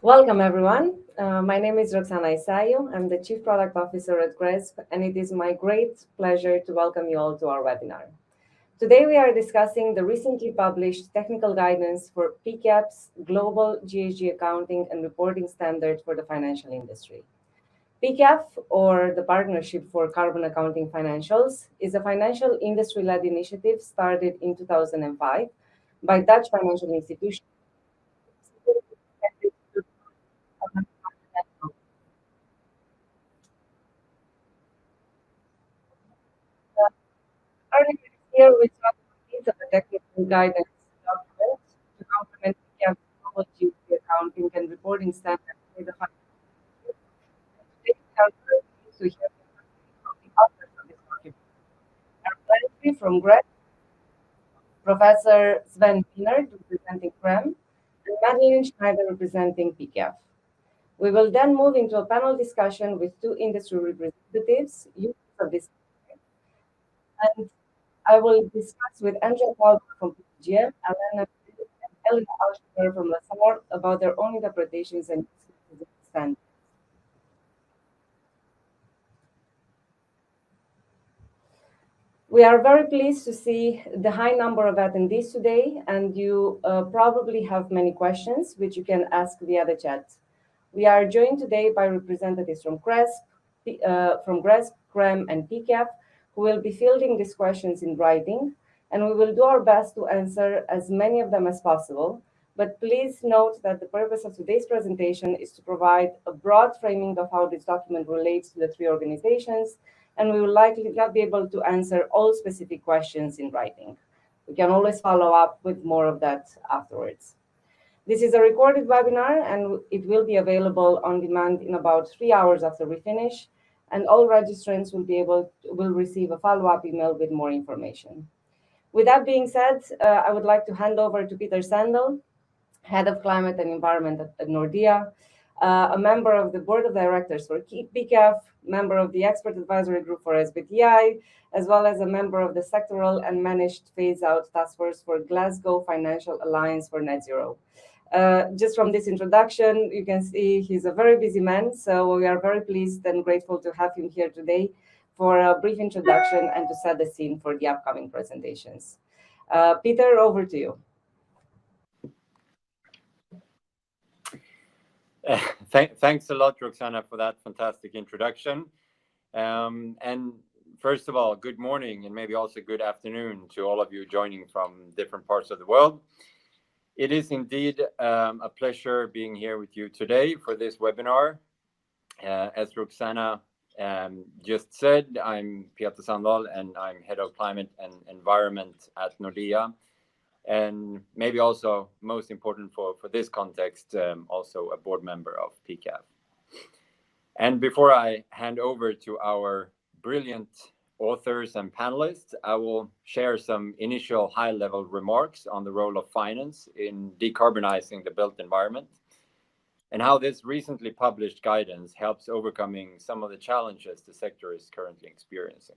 Welcome, everyone. My name is Roxana Isayu. I'm the Chief Product Officer at GRESB, and it is my great pleasure to welcome you all to our webinar. Today, we are discussing the recently published technical guidance for PCAF's Global GHG Accounting and Reporting Standard for the financial industry. PCAF, or the Partnership for Carbon Accounting Financials, is a financial industry-led initiative started in 2005 by Dutch financial institutions. Earlier this year, we saw the release of a technical guidance document to complement PCAF's global GHG accounting and reporting standards for the financial sector. Today, we are very pleased to hear from the authors of this document. Our from GRESB, Professor Sven Wienert, representing CREM, and Madeline Schneider, representing PCAF. We will then move into a panel discussion with two industry representatives, users of this document. And I will discuss with Angela Paul from PCGM, Alana and Elena Alscher from Lasar about their own interpretations and standards. We are very pleased to see the high number of attendees today, and you probably have many questions, which you can ask via the chat. We are joined today by representatives from GRESB, CREM, and PCAF, who will be fielding these questions in writing, and we will do our best to answer as many of them as possible. But please note that the purpose of today's presentation is to provide a broad framing of how this document relates to the three organizations, and we will likely not be able to answer all specific questions in writing. We can always follow up with more of that afterwards. This is a recorded webinar, and it will be available on demand in about 3 hours after we finish, and all registrants will receive a follow-up email with more information. With that being said, I would like to hand over to Peter Sandel, Head of Climate and Environment at Nordea, a member of the Board of Directors for PCAF, member of the Expert Advisory Group for SBTI, as well as a member of the Sectoral and Managed Phase-Out Task Force for Glasgow Financial Alliance for Net Zero. Just from this introduction, you can see he's a very busy man, so we are very pleased and grateful to have him here today for a brief introduction and to set the scene for the upcoming presentations. Peter, over to you. Thanks a lot, Roxana, for that fantastic introduction. And first of all, good morning and maybe also good afternoon to all of you joining from different parts of the world. It is indeed a pleasure being here with you today for this webinar. As Roxana just said, I'm Peter Sandal and I'm Head of Climate and Environment at Nordea. And maybe also most important for this context, also a board member of PCAF. And before I hand over to our brilliant authors and panelists, I will share some initial high-level remarks on the role of finance in decarbonizing the built environment and how this recently published guidance helps overcoming some of the challenges the sector is currently experiencing.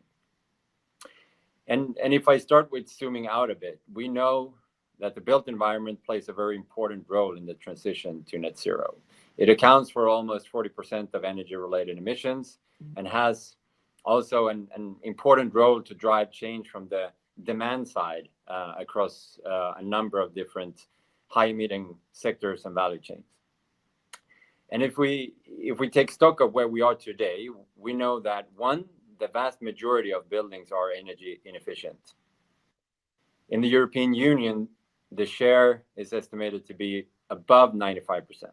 And if I start with zooming out a bit, we know that the built environment plays a very important role in the transition to net zero. It accounts for almost 40% of energy-related emissions and has also an important role to drive change from the demand side across a number of different high-emitting sectors and value chains. And if we take stock of where we are today, we know that one, the vast majority of buildings are energy inefficient. In the European Union, the share is estimated to be above 95%.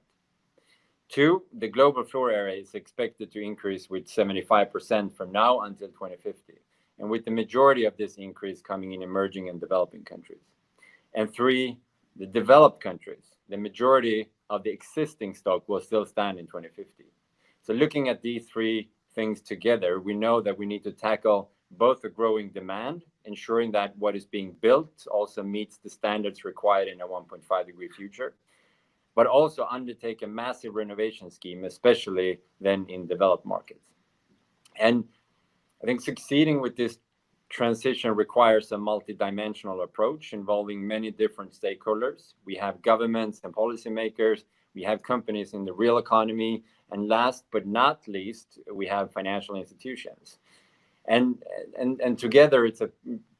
Two, the global floor area is expected to increase with 75% from now until 2050, and with the majority of this increase coming in emerging and developing countries. And three, the developed countries, the majority of the existing stock will still stand in 2050. So looking at these three things together, we know that we need to tackle both the growing demand, ensuring that what is being built also meets the standards required in a 1.5 degree future, but also undertake a massive renovation scheme, especially then in developed markets. And I think succeeding with this transition requires a multidimensional approach involving many different stakeholders. We have governments and policymakers, we have companies in the real economy, and last but not least, we have financial institutions. And together, it's a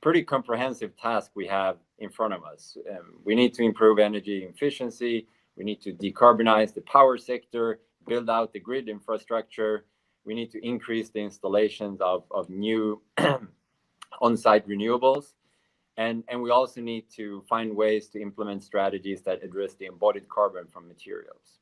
pretty comprehensive task we have in front of us. We need to improve energy efficiency. We need to decarbonize the power sector, build out the grid infrastructure. We need to increase the installations of new on-site renewables. And we also need to find ways to implement strategies that address the embodied carbon from materials.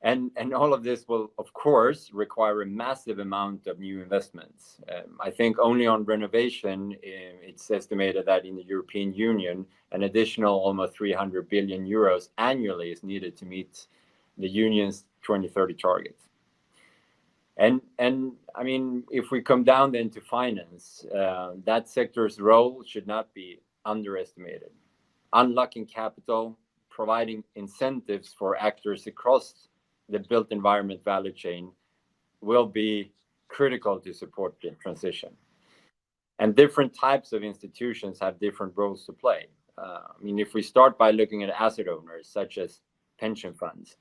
And all of this will, of course, require a massive amount of new investments. I think only on renovation, it's estimated that in the European Union, an additional almost 300 billion euros annually is needed to meet the Union's 2030 targets. And I mean, if we come down then to finance, that sector's role should not be underestimated. Unlocking capital, providing incentives for actors across the built environment value chain will be critical to support the transition. And different types of institutions have different roles to play. I mean, if we start by looking at asset owners, such as pension funds,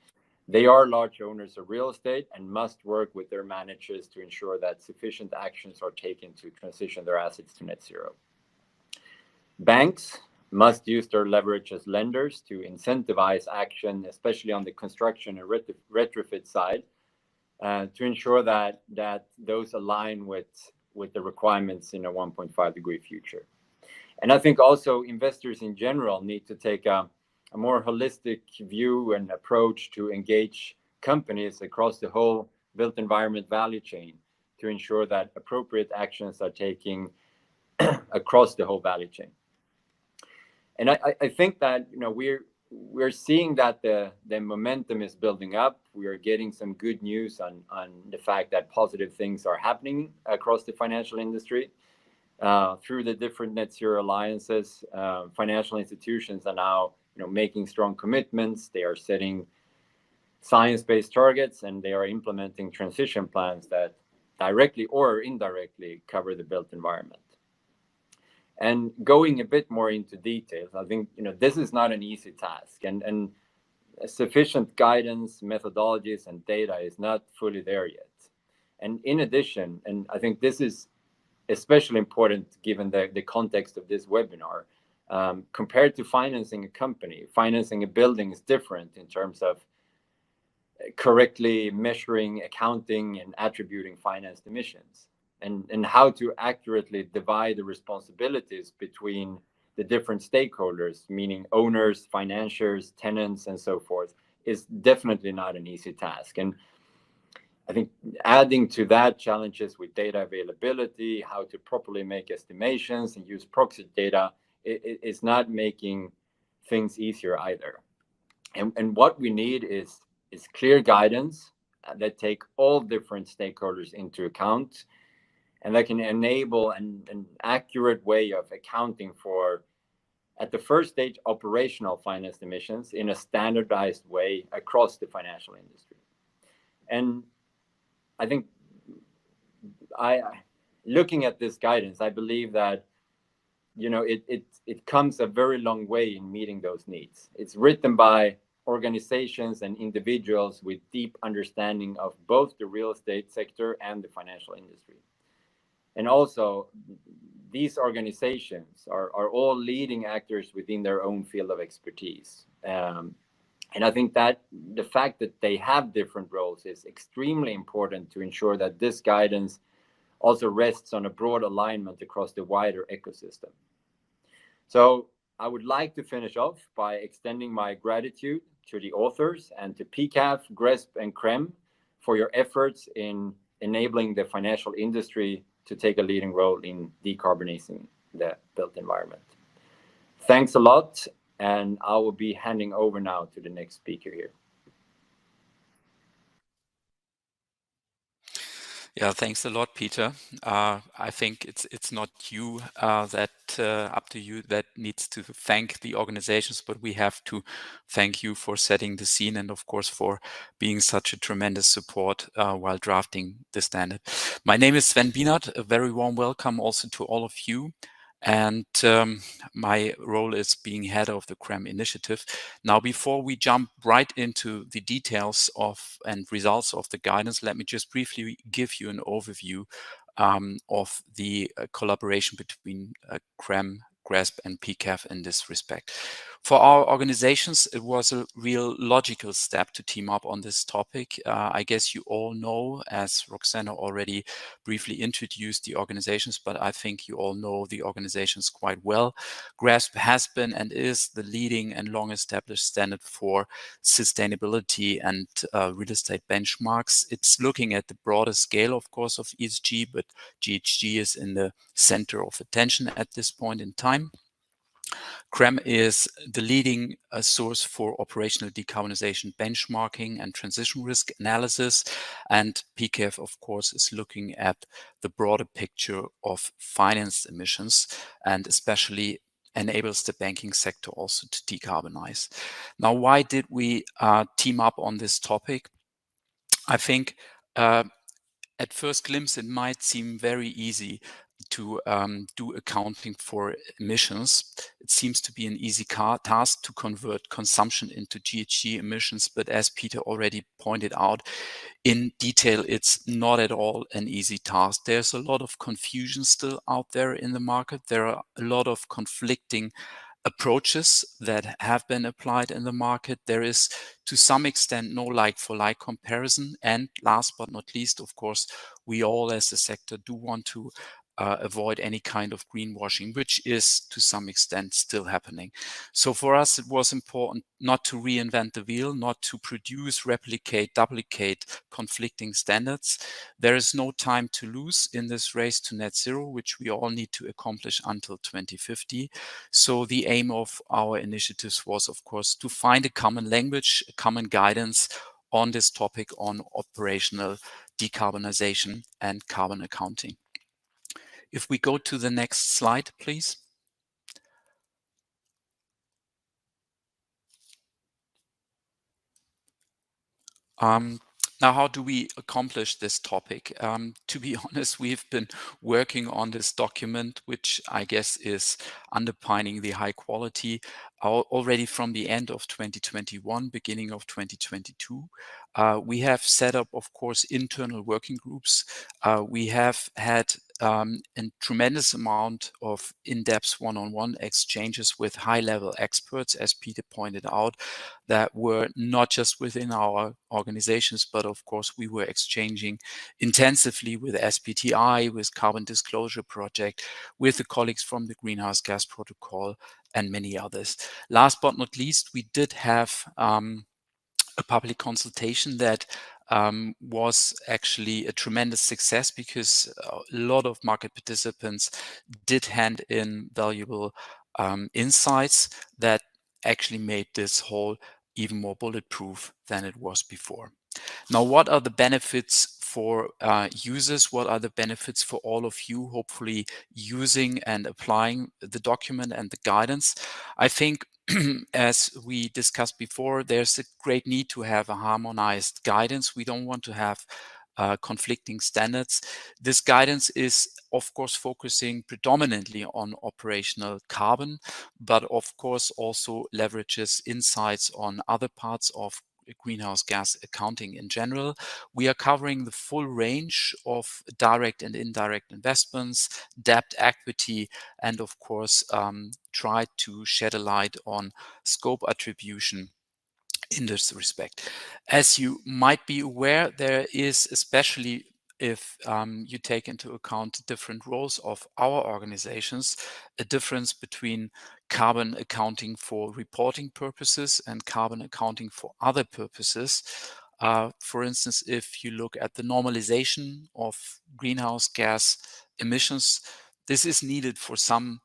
they are large owners of real estate and must work with their managers to ensure that sufficient actions are taken to transition their assets to net zero. Banks must use their leverage as lenders to incentivize action, especially on the construction and retrofit side, to ensure that those align with the requirements in a 1.5 degree future. And I think also investors in general need to take a more holistic view and approach to engage companies across the whole built environment value chain to ensure that appropriate actions are taken across the whole value chain. And I think that we're seeing that the momentum is building up. We are getting some good news on the fact that positive things are happening across the financial industry. Through the different net zero alliances, financial institutions are now making strong commitments. They are setting science-based targets, and they are implementing transition plans that directly or indirectly cover the built environment. And going a bit more into details, I think this is not an easy task, and sufficient guidance, methodologies, and data is not fully there yet. And in addition, and I think this is especially important given the context of this webinar, compared to financing a company, financing a building is different in terms of correctly measuring, accounting, and attributing financed emissions, and how to accurately divide the responsibilities between the different stakeholders, meaning owners, financiers, tenants, and so forth, is definitely not an easy task. And I think adding to that challenges with data availability, how to properly make estimations and use proxy data, is not making things easier either. And what we need is clear guidance that take all different stakeholders into account, and that can enable an accurate way of accounting for, at the first stage, operational financed emissions in a standardized way across the financial industry. And I think looking at this guidance, I believe that it comes a very long way in meeting those needs. It's written by organizations and individuals with deep understanding of both the real estate sector and the financial industry. And also, these organizations are all leading actors within their own field of expertise. And I think that the fact that they have different roles is extremely important to ensure that this guidance also rests on a broad alignment across the wider ecosystem. So I would like to finish off by extending my gratitude to the authors and to PCAF, GRESB, and CREM for your efforts in enabling the financial industry to take a leading role in decarbonizing the built environment. Thanks a lot, and I will be handing over now to the next speaker here. Yeah, thanks a lot, Peter. I think it's not you that up to you that needs to thank the organizations, but we have to thank you for setting the scene and, of course, for being such a tremendous support while drafting the standard. My name is Sven Bienert. A very warm welcome also to all of you. and my role is being head of the GREM initiative. Now, before we jump right into the details of and results of the guidance, let me just briefly give you an overview of the collaboration between GREM, GRESB, and PCAF in this respect. For our organizations, it was a real logical step to team up on this topic. I guess you all know, as Roxana already briefly introduced the organizations, but I think you all know the organizations quite well. GRESB has been and is the leading and long-established standard for sustainability and real estate benchmarks. It's looking at the broader scale, of course, of ESG, but GHG is in the center of attention at this point in time. GREM is the leading source for operational decarbonization benchmarking and transition risk analysis. And PCAF, of course, is looking at the broader picture of financed emissions and especially enables the banking sector also to decarbonize. Now, why did we team up on this topic? I think at first glimpse, it might seem very easy to do accounting for emissions. It seems to be an easy task to convert consumption into GHG emissions, but as Peter already pointed out in detail, it's not at all an easy task. There's a lot of confusion still out there in the market. There are a lot of conflicting approaches that have been applied in the market. There is, to some extent, no like-for-like comparison. And last but not least, of course, we all as a sector do want to avoid any kind of greenwashing, which is to some extent still happening. So for us, it was important not to reinvent the wheel, not to produce, replicate, duplicate conflicting standards. There is no time to lose in this race to net zero, which we all need to accomplish until 2050. So the aim of our initiatives was, of course, to find a common language, a common guidance on this topic on operational decarbonization and carbon accounting. If we go to the next slide, please. Now, how do we accomplish this topic? To be honest, we've been working on this document, which I guess is underpinning the high quality already from the end of 2021, beginning of 2022. We have set up, of course, internal working groups. We have had a tremendous amount of in-depth one-on-one exchanges with high-level experts, as Peter pointed out, that were not just within our organizations, but of course we were exchanging intensively with SBTi, with Carbon Disclosure Project, with the colleagues from the Greenhouse Gas Protocol, and many others. Last but not least, we did have a public consultation that was actually a tremendous success because a lot of market participants did hand in valuable insights that actually made this whole even more bulletproof than it was before. Now, what are the benefits for users? What are the benefits for all of you, hopefully using and applying the document and the guidance? I think as we discussed before, there's a great need to have a harmonized guidance. We don't want to have conflicting standards. This guidance is, of course, focusing predominantly on operational carbon, but of course also leverages insights on other parts of greenhouse gas accounting in general. We are covering the full range of direct and indirect investments, debt, equity, and of course, try to shed a light on scope attribution in this respect. As you might be aware, there is, especially if you take into account different roles of our organizations, a difference between carbon accounting for reporting purposes and carbon accounting for other purposes. For instance, if you look at the normalization of greenhouse gas emissions, this is needed for some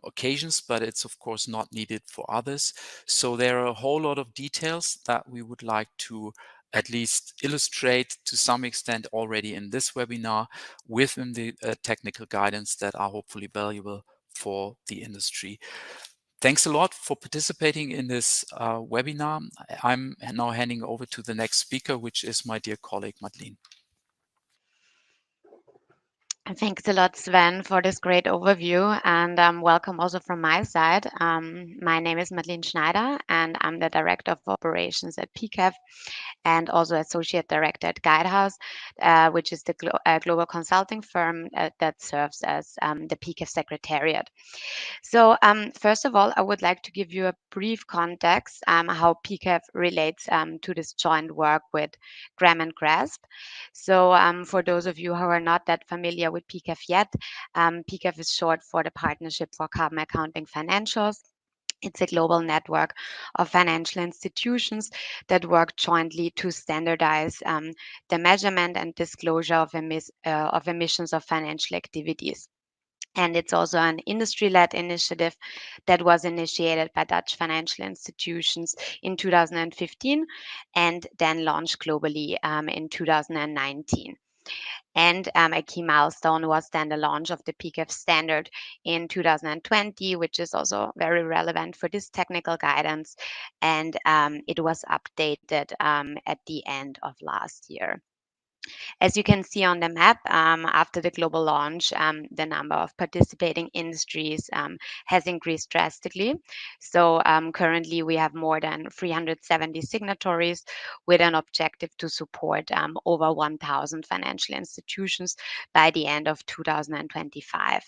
occasions, but it's of course not needed for others. So there are a whole lot of details that we would like to at least illustrate to some extent already in this webinar within the technical guidance that are hopefully valuable for the industry. Thanks a lot for participating in this webinar. I'm now handing over to the next speaker, which is my dear colleague, Madeleine. Thanks a lot, Sven, for this great overview, and welcome also from my side. My name is Madeleine Schneider, and I'm the Director of Operations at PCAF and also Associate Director at Guidehouse, which is the global consulting firm that serves as the PCAF Secretariat. So, first of all, I would like to give you a brief context how PCAF relates to this joint work with GRAM and GRESB. So, for those of you who are not that familiar with PCAF yet, PCAF is short for the Partnership for Carbon Accounting Financials. It's a global network of financial institutions that work jointly to standardize the measurement and disclosure of emissions of financial activities. And it's also an industry led initiative that was initiated by Dutch financial institutions in 2015 and then launched globally in 2019. And a key milestone was then the launch of the PCAF standard in 2020, which is also very relevant for this technical guidance. And it was updated at the end of last year. As you can see on the map, after the global launch, the number of participating industries has increased drastically. So currently we have more than 370 signatories with an objective to support over 1,000 financial institutions by the end of 2025.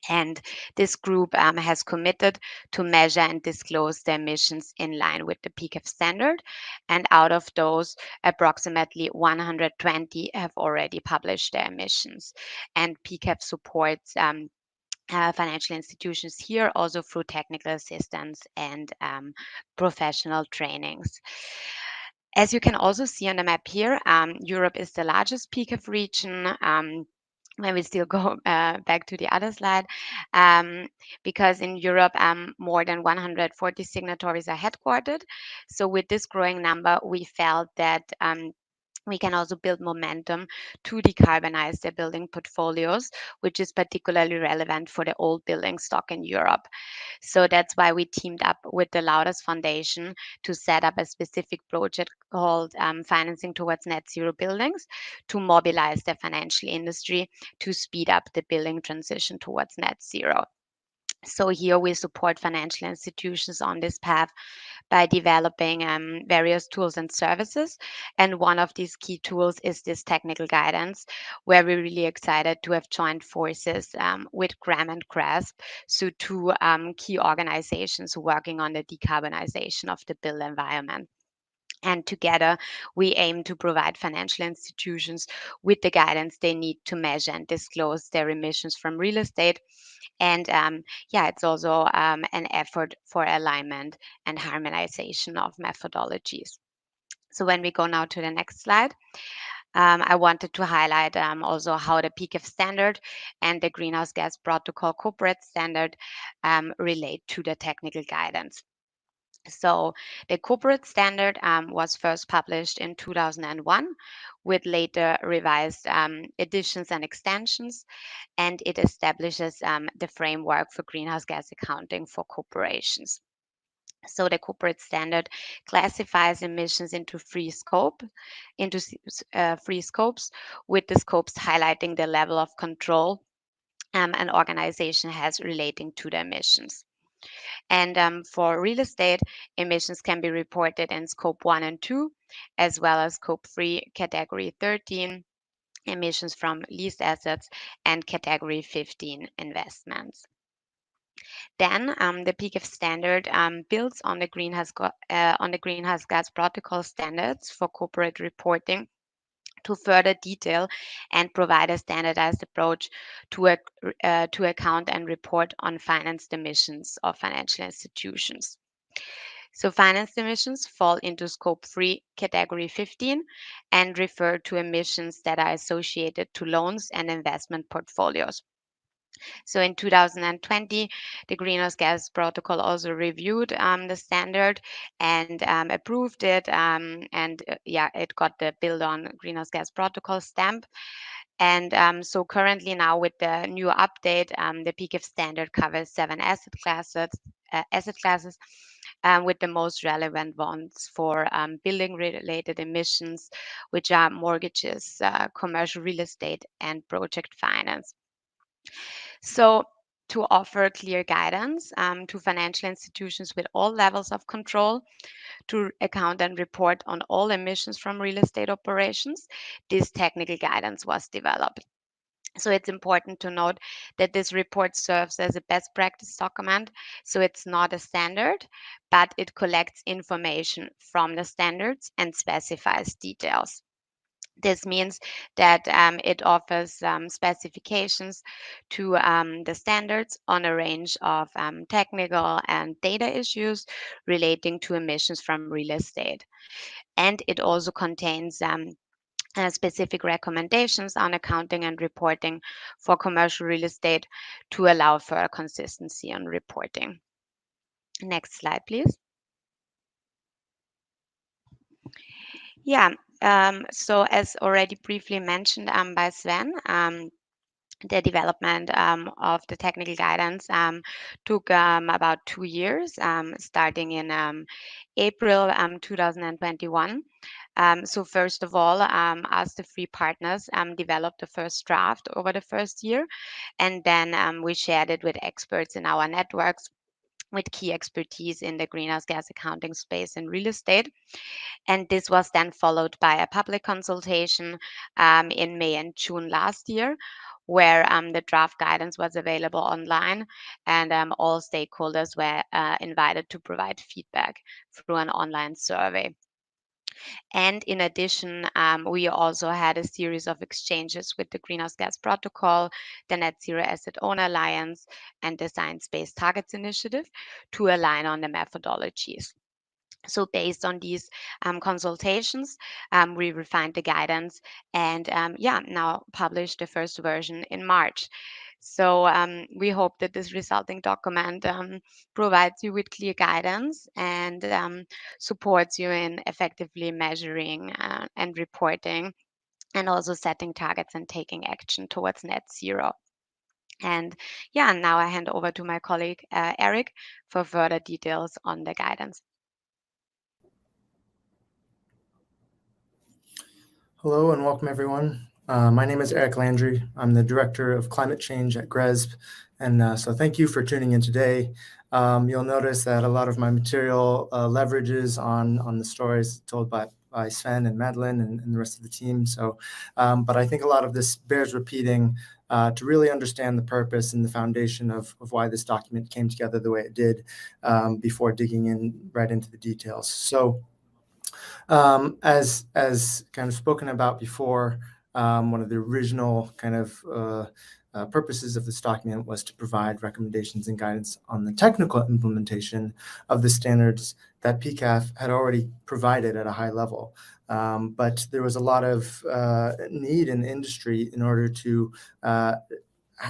And this group has committed to measure and disclose the emissions in line with the PCAF standard. And out of those, approximately 120 have already published their emissions. And PCAF supports financial institutions here also through technical assistance and professional trainings. As you can also see on the map here, Europe is the largest PCAF region. When we still go back to the other slide, because in Europe, more than 140 signatories are headquartered. So with this growing number, we felt that we can also build momentum to decarbonize their building portfolios, which is particularly relevant for the old building stock in Europe. So that's why we teamed up with the Laudas Foundation to set up a specific project called Financing Towards Net Zero Buildings to mobilize the financial industry to speed up the building transition towards net zero. So here we support financial institutions on this path by developing various tools and services. And one of these key tools is this technical guidance, where we're really excited to have joined forces with GRAM and GRESB, so two key organizations working on the decarbonization of the built environment. And together, we aim to provide financial institutions with the guidance they need to measure and disclose their emissions from real estate. And yeah, it's also an effort for alignment and harmonization of methodologies. So when we go now to the next slide, I wanted to highlight also how the PCAF standard and the Greenhouse Gas Protocol corporate standard relate to the technical guidance. So the corporate standard was first published in 2001 with later revised additions and extensions, and it establishes the framework for greenhouse gas accounting for corporations. So the corporate standard classifies emissions into three scopes, with the scopes highlighting the level of control an organization has relating to the emissions. And for real estate, emissions can be reported in scope 1 and 2, as well as scope 3, category 13, emissions from leased assets, and category 15, investments. Then the PCAF standard builds on the greenhouse gas protocol standards for corporate reporting to further detail and provide a standardized approach to account and report on financed emissions of financial institutions. So financed emissions fall into scope 3, category 15, and refer to emissions that are associated to loans and investment portfolios. So in 2020, the Greenhouse Gas Protocol also reviewed the standard and approved it. And yeah, it got the Build on Greenhouse Gas Protocol stamp. And so currently now with the new update, the PCAF standard covers 7 asset classes, with the most relevant ones for building-related emissions, which are mortgages, commercial real estate, and project finance. So to offer clear guidance to financial institutions with all levels of control to account and report on all emissions from real estate operations, this technical guidance was developed. So it's important to note that this report serves as a best practice document. So it's not a standard, but it collects information from the standards and specifies details. This means that it offers specifications to the standards on a range of technical and data issues relating to emissions from real estate. And it also contains specific recommendations on accounting and reporting for commercial real estate to allow for a consistency on reporting. Next slide, please. Yeah, so as already briefly mentioned by Sven, the development of the technical guidance took about 2 years, starting in April 2021. So first of all, us, the three partners, developed the first draft over the first year, and then we shared it with experts in our networks with key expertise in the greenhouse gas accounting space and real estate. And this was then followed by a public consultation in May and June last year, where the draft guidance was available online, and all stakeholders were invited to provide feedback through an online survey. And in addition, we also had a series of exchanges with the Greenhouse Gas Protocol, the Net Zero Asset Owner Alliance, and the Science Based Targets Initiative to align on the methodologies. So based on these consultations, we refined the guidance and now published the first version in March. So we hope that this resulting document provides you with clear guidance and supports you in effectively measuring and reporting, and also setting targets and taking action towards net zero. And now I hand over to my colleague Eric for further details on the guidance. Hello and welcome everyone. My name is Eric Landry. I'm the Director of Climate Change at GRESB. And so thank you for tuning in today. You'll notice that a lot of my material leverages on the stories told by Sven and Madeline and the rest of the team. So, but I think a lot of this bears repeating to really understand the purpose and the foundation of why this document came together the way it did before digging in right into the details. So, as kind of spoken about before, one of the original kind of purposes of this document was to provide recommendations and guidance on the technical implementation of the standards that PCAF had already provided at a high level. But there was a lot of need in the industry in order to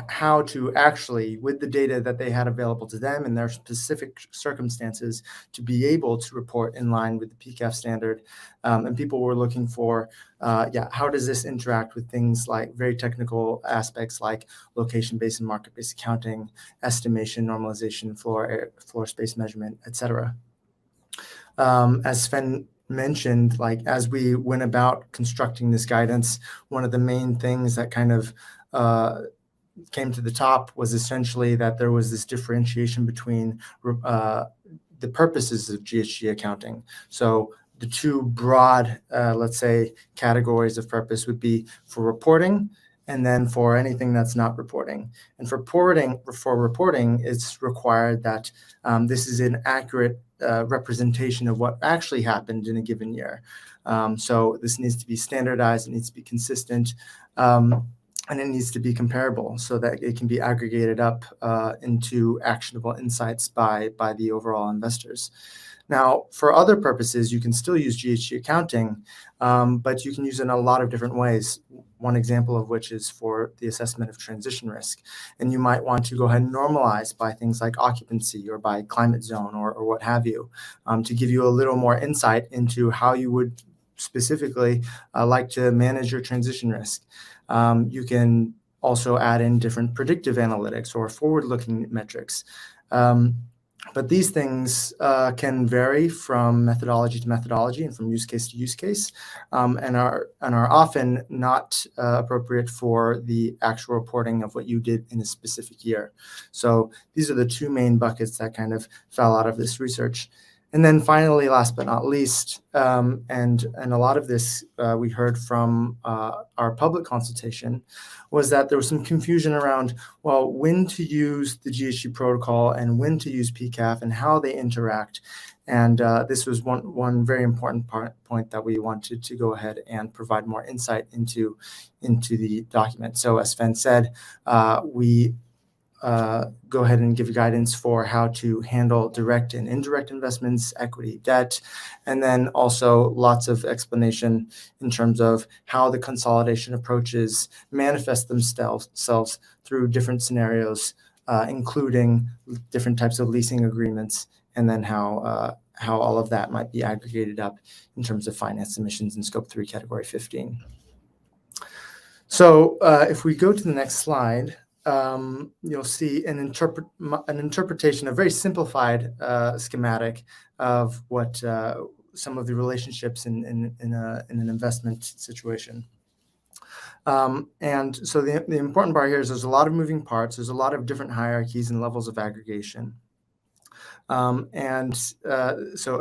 how to actually, with the data that they had available to them in their specific circumstances, to be able to report in line with the PCAF standard. And people were looking for, how does this interact with things like very technical aspects like location-based and market-based accounting, estimation, normalization, floor space measurement, etc. As Sven mentioned, like as we went about constructing this guidance, one of the main things that kind of came to the top was essentially that there was this differentiation between the purposes of GHG accounting. So the two broad, let's say, categories of purpose would be for reporting and then for anything that's not reporting. And for reporting, it's required that this is an accurate representation of what actually happened in a given year. So this needs to be standardized, it needs to be consistent, and it needs to be comparable so that it can be aggregated up into actionable insights by the overall investors. Now, for other purposes, you can still use GHG accounting, but you can use it in a lot of different ways. One example of which is for the assessment of transition risk. And you might want to go ahead and normalize by things like occupancy or by climate zone or what have you, to give you a little more insight into how you would specifically like to manage your transition risk. You can also add in different predictive analytics or forward-looking metrics. But these things can vary from methodology to methodology and from use case to use case, and are often not appropriate for the actual reporting of what you did in a specific year. So these are the two main buckets that kind of fell out of this research. And then finally, last but not least, and a lot of this we heard from our public consultation, was that there was some confusion around, well, when to use the GHG protocol and when to use PCAF and how they interact. And this was one very important point that we wanted to go ahead and provide more insight into the document. So as Sven said, we go ahead and give guidance for how to handle direct and indirect investments, equity, debt, and then also lots of explanation in terms of how the consolidation approaches manifest themselves through different scenarios, including different types of leasing agreements, and then how all of that might be aggregated up in terms of finance emissions in Scope 3, Category 15. So if we go to the next slide, you'll see an interpretation, a very simplified schematic of what some of the relationships in an investment situation. And so the important part here is there's a lot of moving parts. There's a lot of different hierarchies and levels of aggregation. So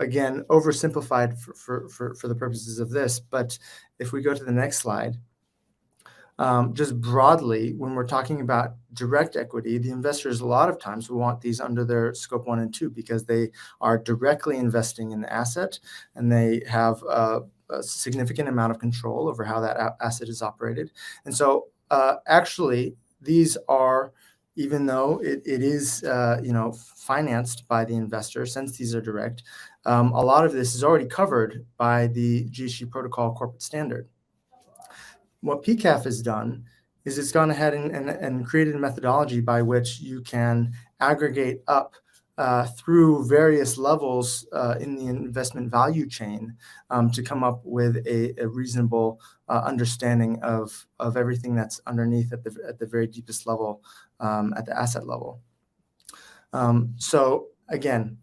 again, oversimplified for the purposes of this. But if we go to the next slide, just broadly, when we're talking about direct equity, the investors a lot of times will want these under their Scope 1 and 2 because they are directly investing in the asset and they have a significant amount of control over how that asset is operated. And so actually, these are, even though it is financed by the investor, since these are direct, a lot of this is already covered by the GHG Protocol corporate standard. What PCAF has done is it's gone ahead and created a methodology by which you can aggregate up through various levels in the investment value chain to come up with a reasonable understanding of everything that's underneath at the very deepest level, at the asset level. So again,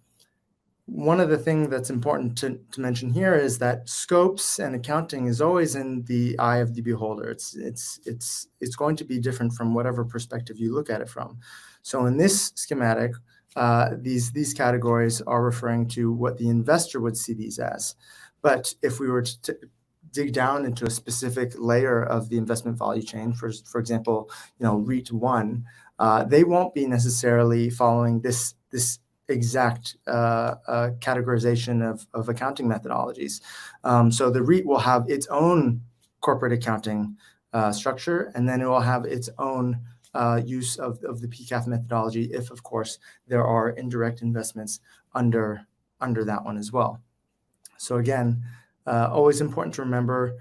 one of the things that's important to mention here is that scopes and accounting is always in the eye of the beholder. It's going to be different from whatever perspective you look at it from. So in this schematic, these categories are referring to what the investor would see these as. But if we were to dig down into a specific layer of the investment value chain, for example, REIT 1, they won't be necessarily following this exact categorization of accounting methodologies. So the REIT will have its own corporate accounting structure, and then it will have its own use of the PCAF methodology if, of course, there are indirect investments under that one as well. So again, always important to remember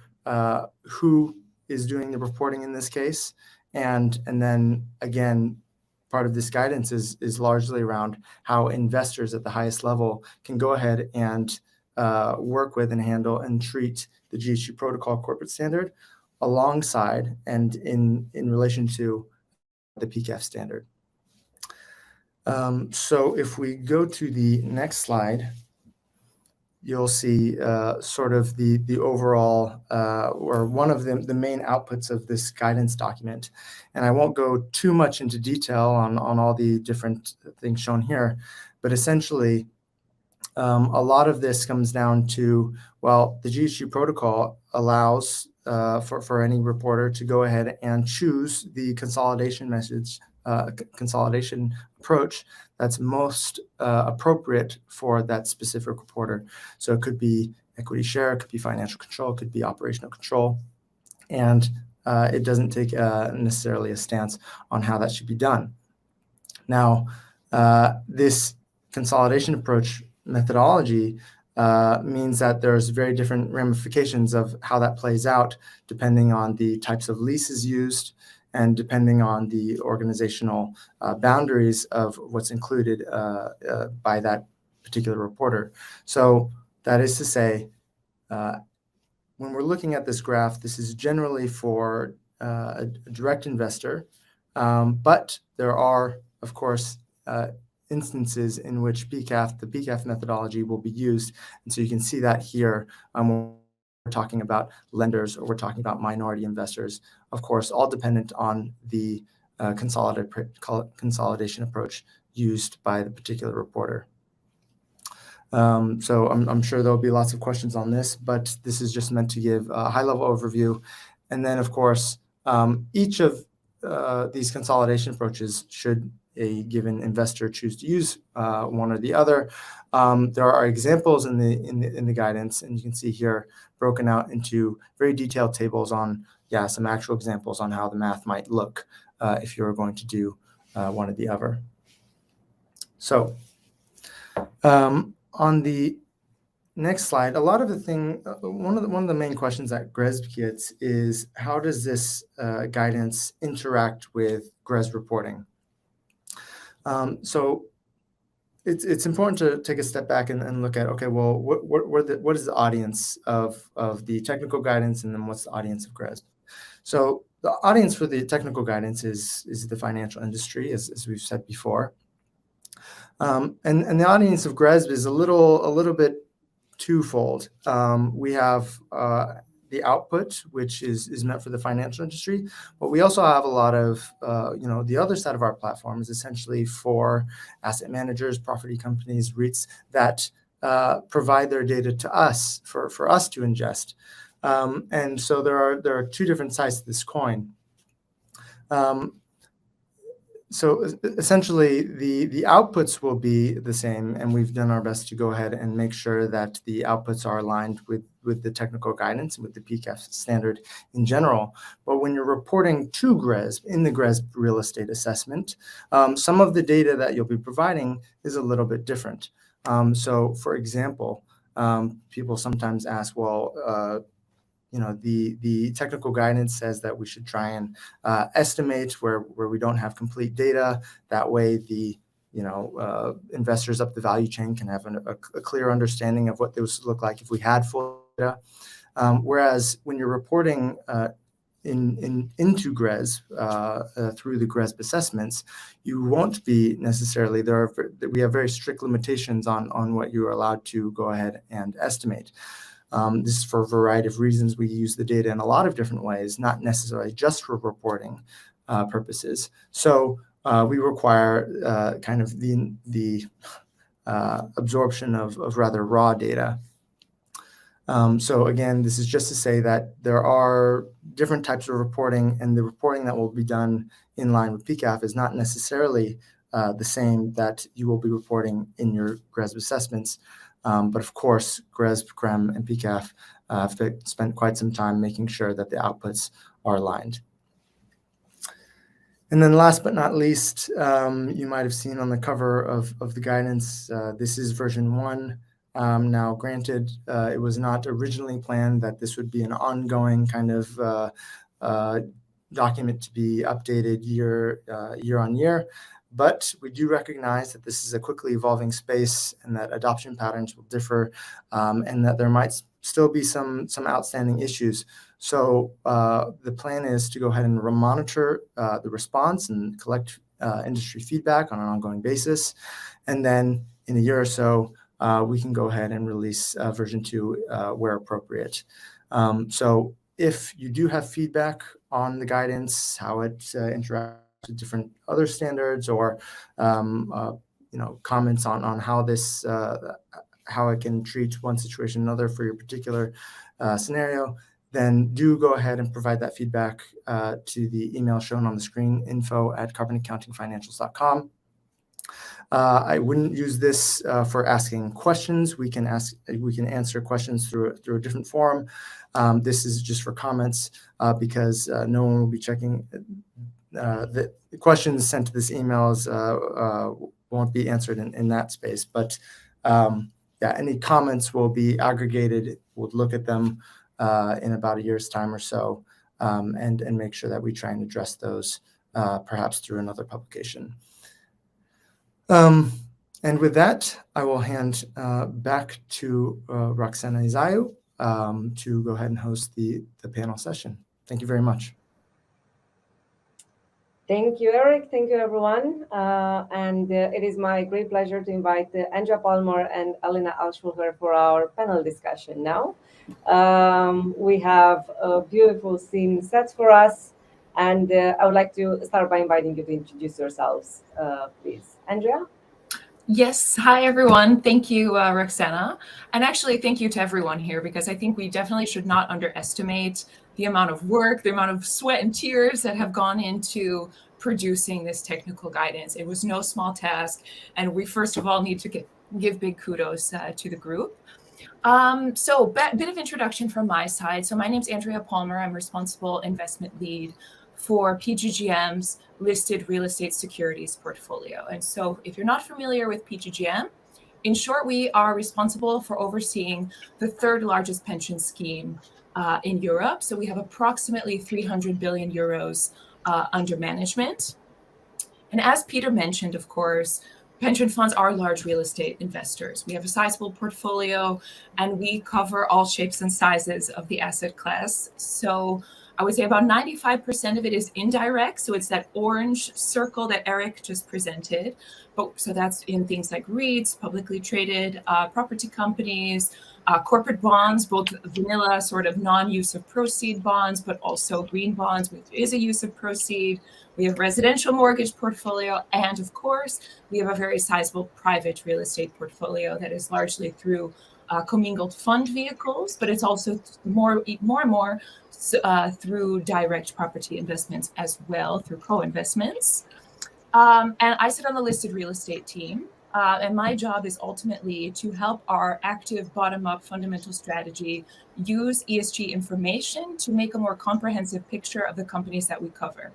who is doing the reporting in this case, and then again, part of this guidance is largely around how investors at the highest level can go ahead and work with and handle and treat the GHG Protocol corporate standard alongside and in relation to the PCAF standard. So if we go to the next slide, you'll see sort of the overall or one of the main outputs of this guidance document. And I won't go too much into detail on all the different things shown here, but essentially a lot of this comes down to, well, the GHG protocol allows for any reporter to go ahead and choose the consolidation consolidation approach that's most appropriate for that specific reporter. So it could be equity share, it could be financial control, it could be operational control, and it doesn't take necessarily a stance on how that should be done. Now, this consolidation approach methodology means that there's very different ramifications of how that plays out depending on the types of leases used and depending on the organizational boundaries of what's included by that particular reporter. So that is to say, when we're looking at this graph, this is generally for a direct investor, but there are, of course, instances in which the PCAF methodology will be used. And so you can see that here when we're talking about lenders or we're talking about minority investors, of course, all dependent on the consolidation approach used by the particular reporter. So I'm sure there'll be lots of questions on this, but this is just meant to give a high-level overview. And then, of course, each of these consolidation approaches, should a given investor choose to use one or the other, there are examples in the guidance, and you can see here broken out into very detailed tables on some actual examples on how the math might look if you're going to do one or the other. So on the next slide, a lot of one of the main questions that GRESB gets is, how does this guidance interact with GRESB reporting? So it's important to take a step back and look at, okay, well, what is the audience of the technical guidance, and then what's the audience of GRESB? So the audience for the technical guidance is the financial industry, as we've said before. And the audience of GRESB is a little bit twofold. We have the output, which is meant for the financial industry, but we also have a lot of, the other side of our platform is essentially for asset managers, property companies, REITs that provide their data to us for us to ingest. And so there are two different sides to this coin. So essentially, the outputs will be the same, and we've done our best to go ahead and make sure that the outputs are aligned with the technical guidance and with the PCAF standard in general. But when you're reporting to GRESB in the GRESB real estate assessment, some of the data that you'll be providing is a little bit different. So, for example, people sometimes ask, well, the technical guidance says that we should try and estimate where we don't have complete data. That way, the investors up the value chain can have a clear understanding of what those look like if we had full data. Whereas when you're reporting into GRESB through the GRESB assessments, you won't be necessarily there. We have very strict limitations on what you are allowed to go ahead and estimate. This is for a variety of reasons. We use the data in a lot of different ways, not necessarily just for reporting purposes. So we require kind of the absorption of rather raw data. So again, this is just to say that there are different types of reporting, and the reporting that will be done in line with PCAF is not necessarily the same that you will be reporting in your GRESB assessments. But of course, GRESB, CREM, and PCAF have spent quite some time making sure that the outputs are aligned. And then last but not least, you might have seen on the cover of the guidance, this is version 1. Now, granted, it was not originally planned that this would be an ongoing kind of document to be updated year on year. But we do recognize that this is a quickly evolving space and that adoption patterns will differ, and that there might still be some outstanding issues. So the plan is to go ahead and monitor the response and collect industry feedback on an ongoing basis. And then in a year or so, we can go ahead and release version 2 where appropriate. So if you do have feedback on the guidance, how it interacts with different other standards, or comments on how this how it can treat one situation or another for your particular scenario, then do go ahead and provide that feedback to the email shown on the screen, info@carbonaccountingfinancials.com. I wouldn't use this for asking questions. We can answer questions through a different forum. This is just for comments because no one will be checking. The questions sent to this emails won't be answered in that space. But any comments will be aggregated. We'll look at them in about a year's time or so, and make sure that we try and address those perhaps through another publication. And with that, I will hand back to Roxana Izayu to go ahead and host the panel session. Thank you very much. Thank you, Eric. Thank you, everyone. It is my great pleasure to invite Andrea Palmer and Elena Alschulher for our panel discussion now. We have a beautiful scene set for us, and I would like to start by inviting you to introduce yourselves, please. Andrea? Yes. Hi, everyone. Thank you, Roxana. And actually, thank you to everyone here, because I think we definitely should not underestimate the amount of work, the amount of sweat and tears that have gone into producing this technical guidance. It was no small task. And we, first of all, need to give big kudos to the group. Bit of introduction from my side. So my name's Andrea Palmer. I'm responsible investment lead for PGGM's listed real estate securities portfolio. And so if you're not familiar with PGGM, in short, we are responsible for overseeing the third largest pension scheme in Europe. So we have approximately 300 billion euros under management. And as Peter mentioned, of course, pension funds are large real estate investors. We have a sizable portfolio, and we cover all shapes and sizes of the asset class. So I would say about 95% of it is indirect. So it's that orange circle that Eric just presented. So that's in things like REITs, publicly traded property companies, corporate bonds, both vanilla sort of non-use of proceed bonds, but also green bonds, which is a use of proceed. We have residential mortgage portfolio. And of course, we have a very sizable private real estate portfolio that is largely through commingled fund vehicles, but it's also more and more through direct property investments as well, through co-investments. And I sit on the listed real estate team. And my job is ultimately to help our active bottom-up fundamental strategy use ESG information to make a more comprehensive picture of the companies that we cover.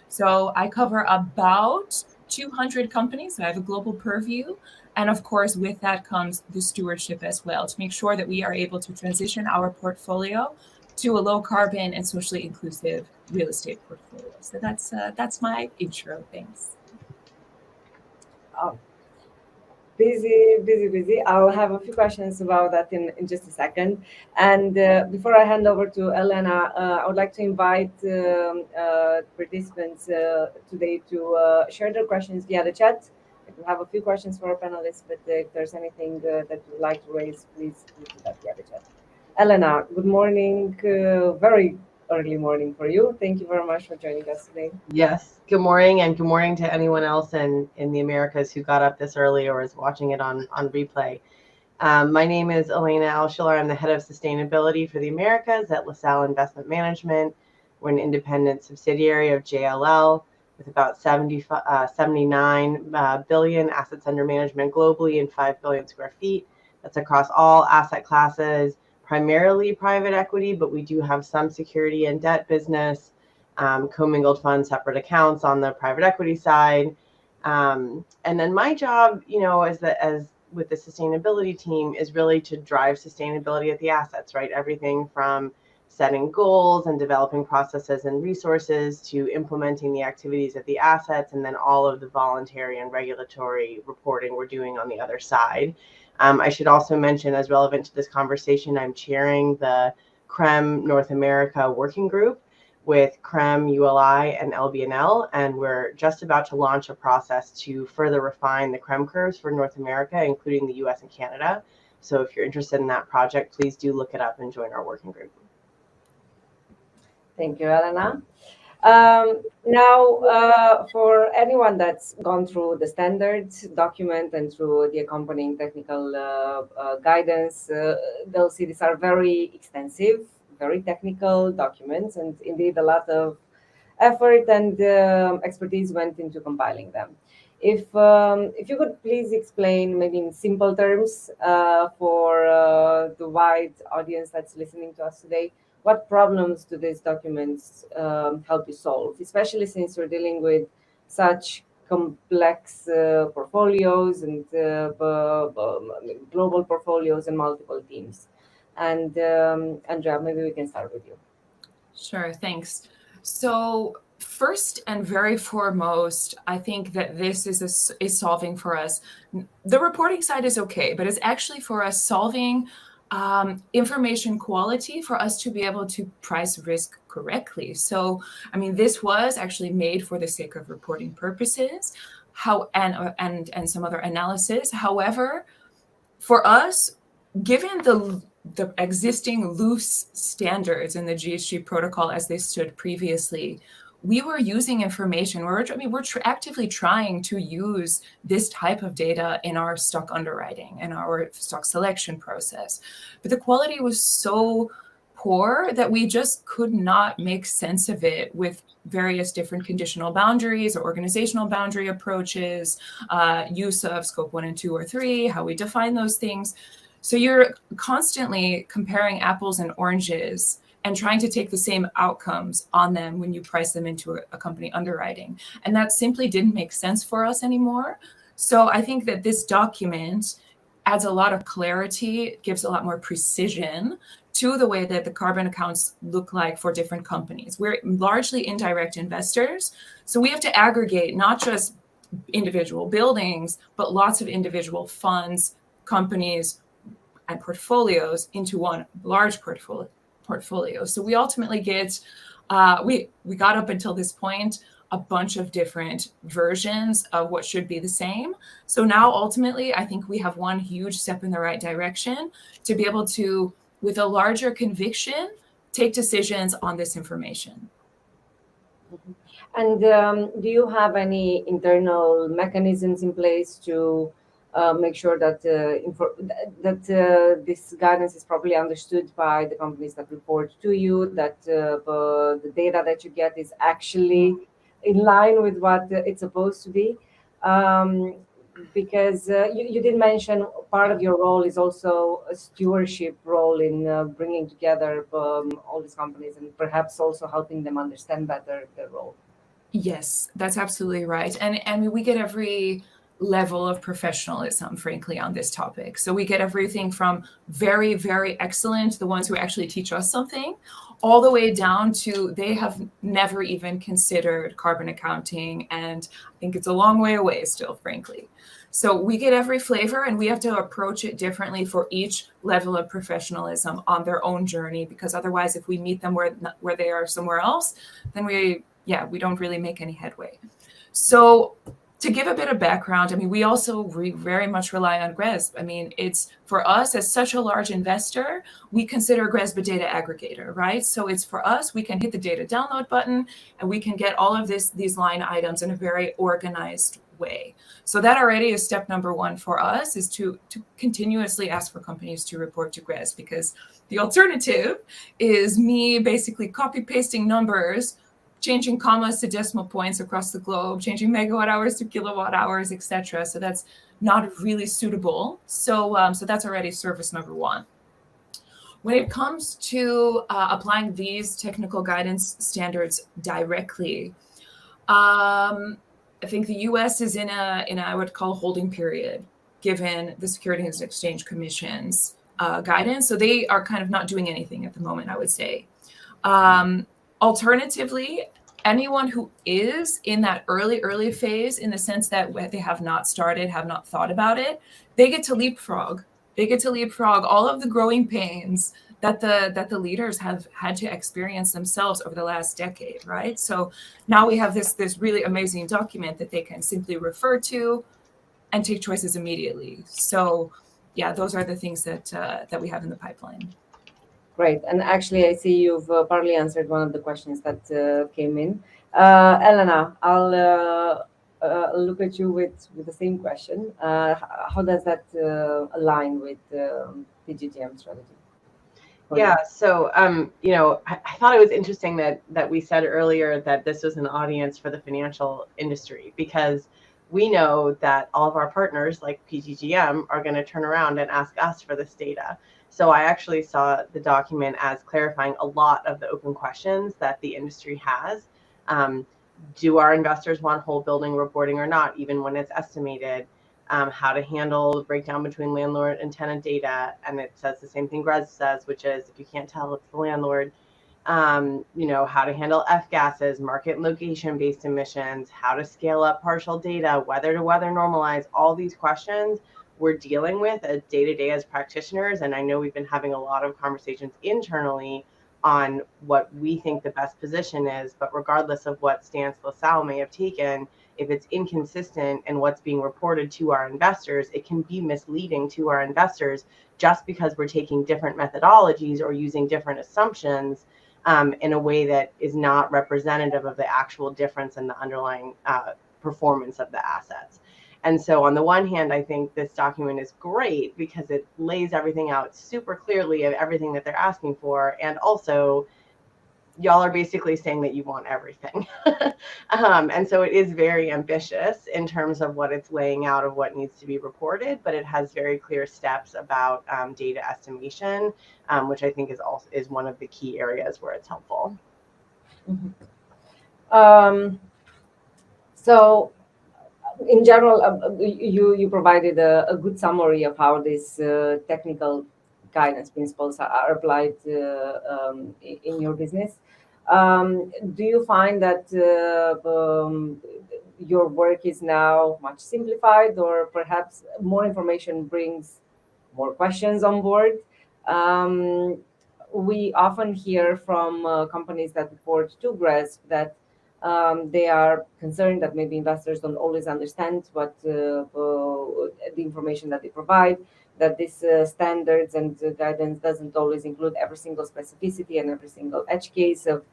So I cover about 200 companies. So I have a global purview. And of course, with that comes the stewardship as well, to make sure that we are able to transition our portfolio to a low carbon and socially inclusive real estate portfolio. So that's my intro. Thanks. Oh, busy. I'll have a few questions about that in just a second. And before I hand over to Elena, I would like to invite participants today to share their questions via the chat. We have a few questions for our panelists, but if there's anything that you'd like to raise, please do that via the chat. Elena, good morning. Very early morning for you. Thank you very much for joining us today. Yes, good morning, and good morning to anyone else in the Americas who got up this early or is watching it on replay. My name is Elena Alschulher. I'm the head of sustainability for the Americas at LaSalle Investment Management. We're an independent subsidiary of JLL with about 79 billion assets under management globally and 5 billion square feet. That's across all asset classes, primarily private equity, but we do have some security and debt business, commingled funds, separate accounts on the private equity side. And then my job, as with the sustainability team, is really to drive sustainability at the assets, right? Everything from setting goals and developing processes and resources to implementing the activities at the assets, and then all of the voluntary and regulatory reporting we're doing on the other side. I should also mention, as relevant to this conversation, I'm chairing the CREM North America working group with CREM, ULI, and LBNL, and we're just about to launch a process to further refine the CREM curves for North America, including the US and Canada. So if you're interested in that project, please do look it up and join our working group. Thank you, Elena. For anyone that's gone through the standards document and through the accompanying technical guidance, they'll see these are very extensive, very technical documents, and indeed a lot of effort and expertise went into compiling them. If you could please explain, maybe in simple terms, for the wide audience that's listening to us today, what problems do these documents help you solve, especially since you're dealing with such complex portfolios and global portfolios and multiple teams? And Andrea, maybe we can start with you. Sure, thanks. So first and very foremost, I think that this is solving for us. The reporting side is okay, but it's actually for us solving information quality for us to be able to price risk correctly. So, I mean, this was actually made for the sake of reporting purposes, and some other analysis. However, for us, given the existing loose standards in the GHG protocol as they stood previously, we were using information. We're actively trying to use this type of data in our stock underwriting and our stock selection process. But the quality was so poor that we just could not make sense of it with various different conditional boundaries or organizational boundary approaches, use of scope 1 and 2 or 3, how we define those things. So you're constantly comparing apples and oranges and trying to take the same outcomes on them when you price them into a company underwriting. And that simply didn't make sense for us anymore. So I think that this document adds a lot of clarity, gives a lot more precision to the way that the carbon accounts look like for different companies. We're largely indirect investors, so we have to aggregate not just individual buildings, but lots of individual funds, companies, and portfolios into one large portfolio. So we ultimately get, we got up until this point a bunch of different versions of what should be the same. So now ultimately, I think we have one huge step in the right direction to be able to, with a larger conviction, take decisions on this information. And do you have any internal mechanisms in place to make sure that this guidance is properly understood by the companies that report to you, that the data that you get is actually in line with what it's supposed to be? Because you did mention part of your role is also a stewardship role in bringing together all these companies and perhaps also helping them understand better their role. Yes, that's absolutely right. And we get every level of professionalism, frankly, on this topic. So we get everything from very, very excellent, the ones who actually teach us something, all the way down to they have never even considered carbon accounting. And I think it's a long way away still, frankly. So we get every flavor, and we have to approach it differently for each level of professionalism on their own journey, because otherwise, if we meet them where they are somewhere else, then we don't really make any headway. So to give a bit of background, I mean, we also very much rely on GRESB. I mean, it's for us as such a large investor, we consider GRESB a data aggregator, right? So it's for us, we can hit the data download button and we can get all of these line items in a very organized way. So that already is step number one for us, is to continuously ask for companies to report to GRESB, because the alternative is me basically copy pasting numbers, changing commas to decimal points across the globe, changing megawatt hours to kilowatt hours, etc. So that's not really suitable. So that's already service number one. When it comes to applying these technical guidance standards directly, I think the U.S. is in a I would call holding period, given the Securities and Exchange Commission's guidance. So they are kind of not doing anything at the moment, I would say. Alternatively, anyone who is in that early phase, in the sense that they have not started, have not thought about it, they get to leapfrog. They get to leapfrog all of the growing pains that the leaders have had to experience themselves over the last decade, right? So now we have this really amazing document that they can simply refer to and take choices immediately. So yeah, those are the things that we have in the pipeline. Great. And actually, I see you've partly answered one of the questions that came in. Elena, I'll look at you with the same question. How does that align with the GTM strategy? Yeah, so I thought it was interesting that we said earlier that this was an audience for the financial industry, because we know that all of our partners like PGGM are going to turn around and ask us for this data. So I actually saw the document as clarifying a lot of the open questions that the industry has. Do our investors want whole building reporting or not, even when it's estimated? How to handle the breakdown between landlord and tenant data. And it says the same thing GRESB says, which is if you can't tell, it's the landlord. How to handle F-gases, market and location-based emissions, how to scale up partial data, weather to weather normalize. All these questions we're dealing with day to day as practitioners. And I know we've been having a lot of conversations internally on what we think the best position is, but regardless of what stance LaSalle may have taken, if it's inconsistent in what's being reported to our investors, it can be misleading to our investors just because we're taking different methodologies or using different assumptions in a way that is not representative of the actual difference in the underlying performance of the assets. And so on the one hand, I think this document is great because it lays everything out super clearly of everything that they're asking for. And also, y'all are basically saying that you want everything. And so it is very ambitious in terms of what it's laying out of what needs to be reported, but it has very clear steps about data estimation, which I think is one of the key areas where it's helpful. Mm-hmm. So in general, you provided a good summary of how these technical guidance principles are applied in your business. Do you find that your work is now much simplified, or perhaps more information brings more questions on board? We often hear from companies that report to GRESB that they are concerned that maybe investors don't always understand what the information that they provide, that these standards and guidance doesn't always include every single specificity and every single edge case of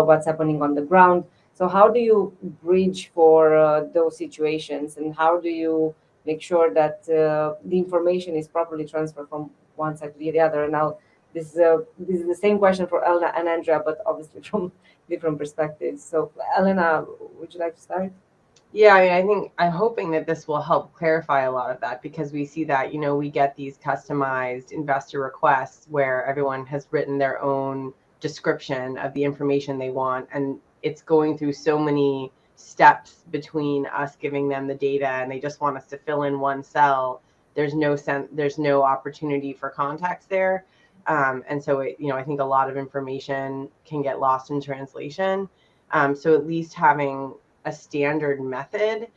what's happening on the ground. So how do you bridge for those situations, and how do you make sure that the information is properly transferred from one side to the other? And now this is the same question for Elena and Andrea, but obviously from different perspectives. So Elena, would you like to start? Yeah, I mean, I'm hoping that this will help clarify a lot of that, because we see that, we get these customized investor requests where everyone has written their own description of the information they want, and it's going through so many steps between us giving them the data and they just want us to fill in one cell. There's no opportunity for context there. And so, I think a lot of information can get lost in translation. So at least having a standard method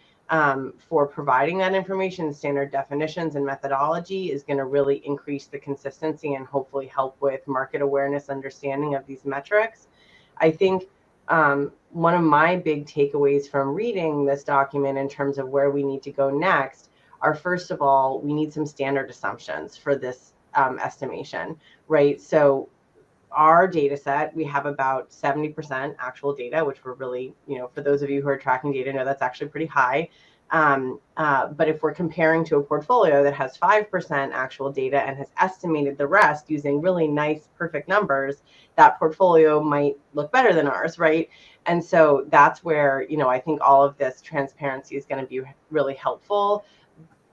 for providing that information, standard definitions and methodology is going to really increase the consistency and hopefully help with market awareness, understanding of these metrics. I think one of my big takeaways from reading this document in terms of where we need to go next are, first of all, we need some standard assumptions for this estimation, right? So our data set, we have about 70% actual data, which we're really, for those of you who are tracking data, know that's actually pretty high. But if we're comparing to a portfolio that has 5% actual data and has estimated the rest using really nice, perfect numbers, that portfolio might look better than ours, right? And so that's where, I think all of this transparency is going to be really helpful.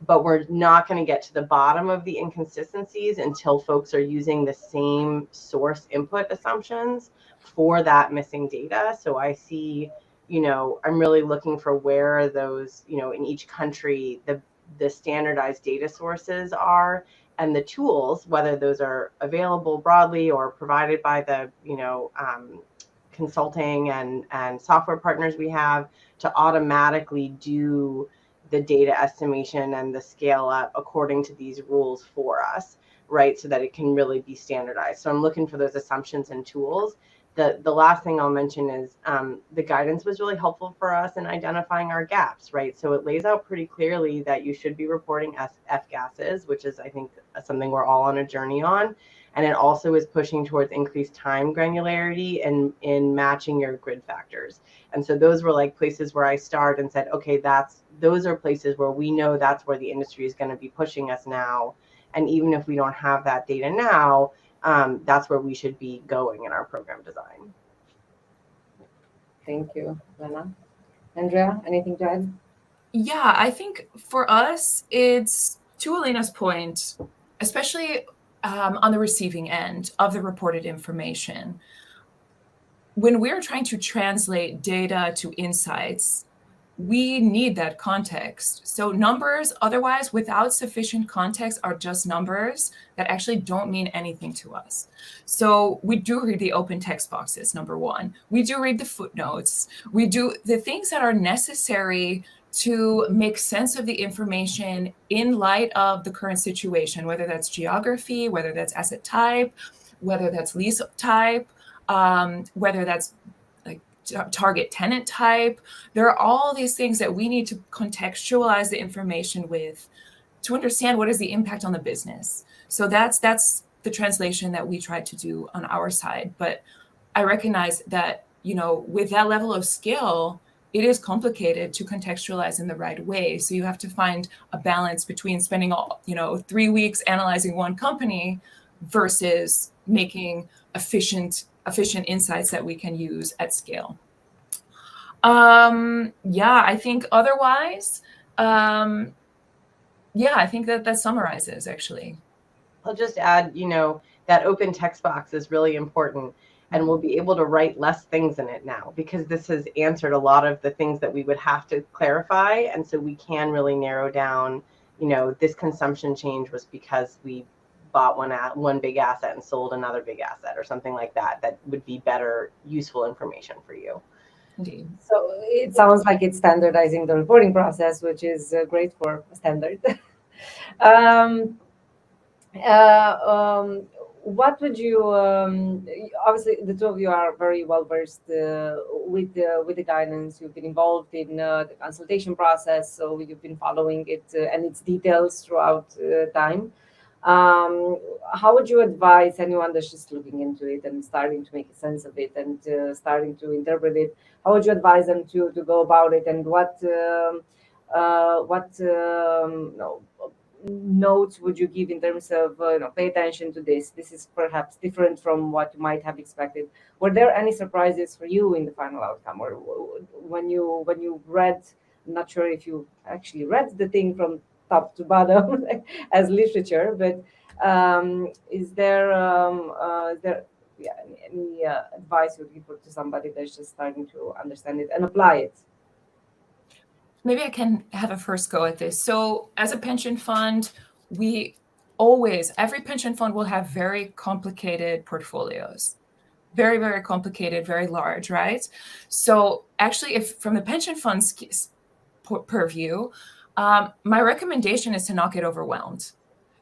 But we're not going to get to the bottom of the inconsistencies until folks are using the same source input assumptions for that missing data. So I see, I'm really looking for where those, in each country, the standardized data sources are, and the tools, whether those are available broadly or provided by the, consulting and software partners we have, to automatically do the data estimation and the scale up according to these rules for us, right? So that it can really be standardized. So I'm looking for those assumptions and tools. The last thing I'll mention is the guidance was really helpful for us in identifying our gaps, right? So it lays out pretty clearly that you should be reporting F gases, which is, I think, something we're all on a journey on. And it also is pushing towards increased time granularity and in matching your grid factors. And so those were like places where I started and said, okay, those are places where we know that's where the industry is going to be pushing us now. And even if we don't have that data now, that's where we should be going in our program design. Thank you, Lena. Andrea, anything to add? Yeah, I think for us, it's, to Elena's point, especially on the receiving end of the reported information, when we're trying to translate data to insights, we need that context. So numbers, otherwise, without sufficient context, are just numbers that actually don't mean anything to us. So we do read the open text boxes, number one. We do read the footnotes. We do the things that are necessary to make sense of the information in light of the current situation, whether that's geography, whether that's asset type, whether that's lease type, whether that's like target tenant type. There are all these things that we need to contextualize the information with to understand what is the impact on the business. So that's the translation that we tried to do on our side. But I recognize that, you know, with that level of skill, it is complicated to contextualize in the right way. So you have to find a balance between spending all, 3 weeks analyzing one company versus making efficient insights that we can use at scale. I think otherwise, I think that summarizes actually. I'll just add, that open text box is really important, and we'll be able to write less things in it now because this has answered a lot of the things that we would have to clarify. And so we can really narrow down, this consumption change was because we bought one big asset and sold another big asset or something like that. That would be better, useful information for you. Indeed. So it sounds like it's standardizing the reporting process, which is great for standard. What would you? Obviously, the two of you are very well versed with the guidance. You've been involved in the consultation process, so you've been following it and its details throughout time. How would you advise anyone that's just looking into it and starting to make sense of it and starting to interpret it? How would you advise them to go about it, and what notes would you give in terms of pay attention to this? This is perhaps different from what you might have expected. Were there any surprises for you in the final outcome, or when you read? I'm not sure if you actually read the thing from top to bottom as literature, but is there any advice you would give to somebody that's just starting to understand it and apply it? Maybe I can have a first go at this. So as a pension fund, every pension fund will have very complicated portfolios, very, very complicated, very large, right? So actually, if from the pension fund's purview, my recommendation is to not get overwhelmed,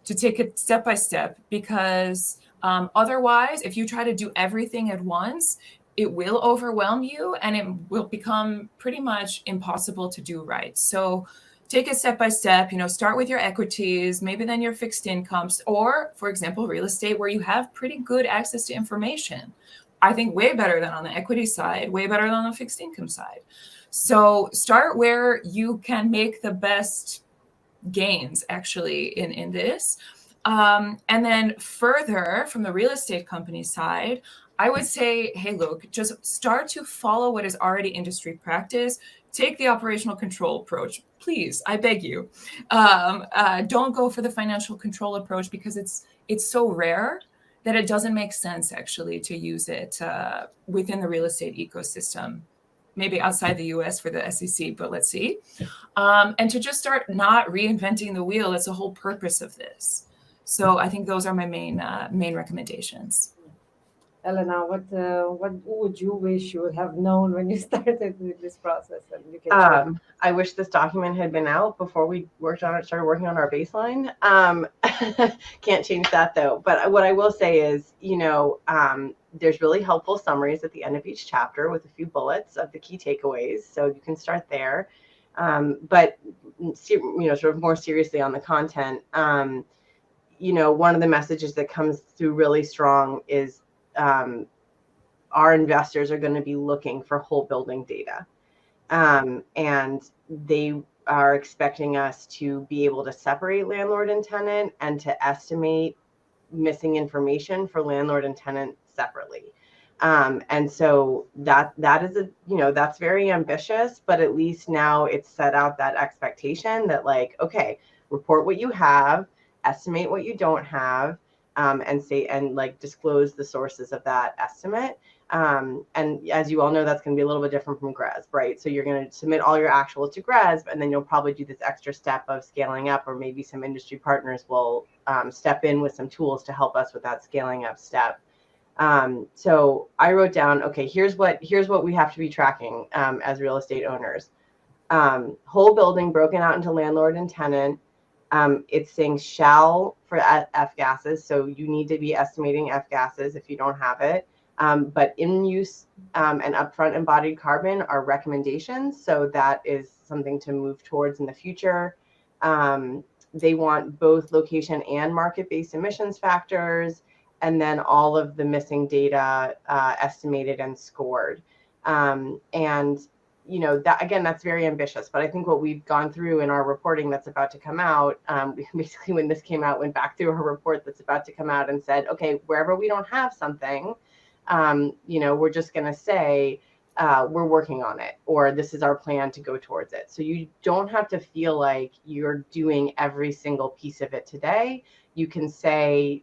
to take it step by step, because otherwise, if you try to do everything at once, it will overwhelm you and it will become pretty much impossible to do right. So take it step by step, start with your equities, maybe then your fixed incomes, or for example, real estate, where you have pretty good access to information. I think way better than on the equity side, way better than on the fixed income side. So start where you can make the best gains actually in this. And then further from the real estate company side, I would say, hey, look, just start to follow what is already industry practice. Take the operational control approach, please. I beg you. Don't go for the financial control approach because it's so rare that it doesn't make sense actually to use it within the real estate ecosystem. Maybe outside the US for the SEC, but let's see. And to just start not reinventing the wheel. That's the whole purpose of this. So I think those are my main recommendations. Elena, what would you wish you would have known when you started with this process? And you can I wish this document had been out before we started working on our baseline. Can't change that though. But what I will say is, there's really helpful summaries at the end of each chapter with a few bullets of the key takeaways. So you can start there. But sort of more seriously on the content, one of the messages that comes through really strong is our investors are going to be looking for whole building data. And they are expecting us to be able to separate landlord and tenant and to estimate missing information for landlord and tenant separately. And so that is that's very ambitious, but at least now it's set out that expectation that okay, report what you have, estimate what you don't have, and disclose the sources of that estimate. And as you all know, that's going to be a little bit different from GRESB, right? So you're going to submit all your actuals to GRESB, and then you'll probably do this extra step of scaling up, or maybe some industry partners will step in with some tools to help us with that scaling up step. So I wrote down, okay, here's what we have to be tracking as real estate owners. Whole building broken out into landlord and tenant. It's saying shall for F gases, so you need to be estimating F gases if you don't have it. But in use and upfront embodied carbon are recommendations, so that is something to move towards in the future. They want both location and market-based emissions factors, and then all of the missing data estimated and scored. And that, again, that's very ambitious, but I think what we've gone through in our reporting that's about to come out, basically when this came out, went back through our report that's about to come out and said, okay, wherever we don't have something, we're just going to say, we're working on it, or this is our plan to go towards it. So you don't have to feel like you're doing every single piece of it today. You can say,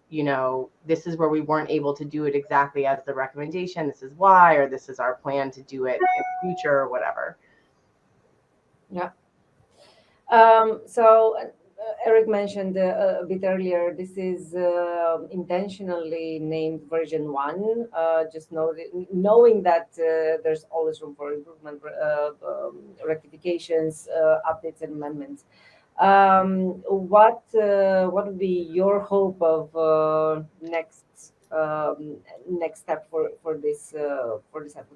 this is where we weren't able to do it exactly as the recommendation. This is why, or this is our plan to do it in the future, or whatever. Yeah. So Eric mentioned a bit earlier, this is intentionally named version 1, just knowing that there's always room for improvement, rectifications, updates, and amendments. What would be your hope of next step for this set of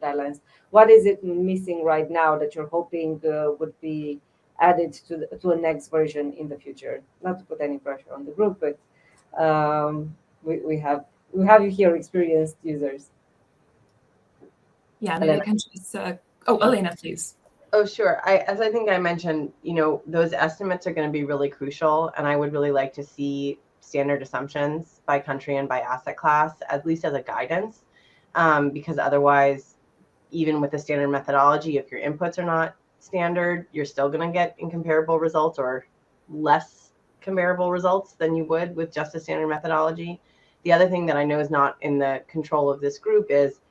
guidelines? What is it missing right now that you're hoping would be added to a next version in the future? Not to put any pressure on the group, but we have you here, experienced users. Yeah, maybe I can just. Elena, please. Oh, sure. As I think I mentioned, those estimates are going to be really crucial, and I would really like to see standard assumptions by country and by asset class, at least as a guidance, because otherwise, even with the standard methodology, if your inputs are not standard, you're still going to get incomparable results or less comparable results than you would with just a standard methodology. The other thing that I know is not in the control of this group is,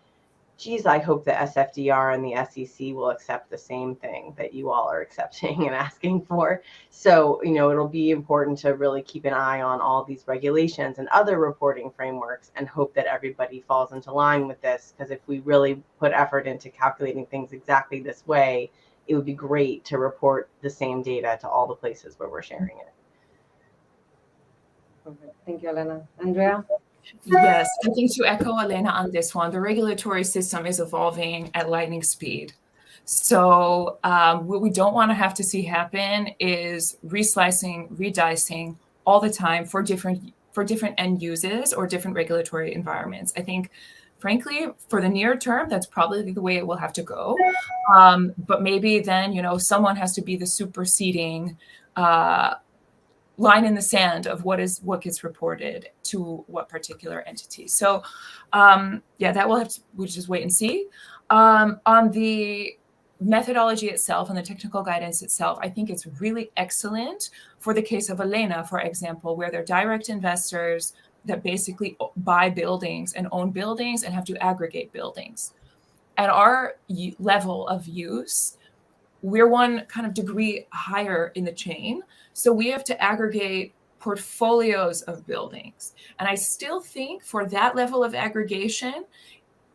geez, I hope the SFDR and the SEC will accept the same thing that you all are accepting and asking for. So, it'll be important to really keep an eye on all these regulations and other reporting frameworks and hope that everybody falls into line with this. Because if we really put effort into calculating things exactly this way, it would be great to report the same data to all the places where we're sharing it. Perfect. Thank you, Elena. Andrea? Yes, I think to echo Elena on this one, the regulatory system is evolving at lightning speed. So what we don't want to have to see happen is reslicing, redicing all the time for different end uses or different regulatory environments. I think, frankly, for the near term, that's probably the way it will have to go. But maybe then, someone has to be the superseding line in the sand of what gets reported to what particular entity. So that we'll just wait and see. On the methodology itself and the technical guidance itself, I think it's really excellent for the case of Elena, for example, where they're direct investors that basically buy buildings and own buildings and have to aggregate buildings. At our level of use, we're one kind of degree higher in the chain. So we have to aggregate portfolios of buildings. And I still think for that level of aggregation,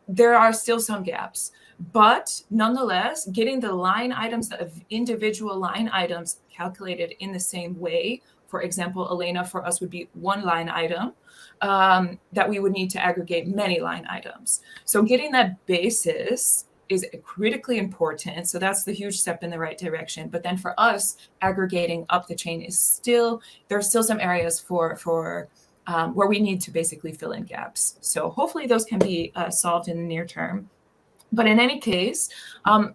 there are still some gaps. But nonetheless, getting the line items of individual line items calculated in the same way, for example, Elena, for us would be one line item that we would need to aggregate many line items. So getting that basis is critically important. So that's the huge step in the right direction. But then for us, aggregating up the chain is there are still some areas for where we need to basically fill in gaps. So hopefully those can be solved in the near term. But in any case,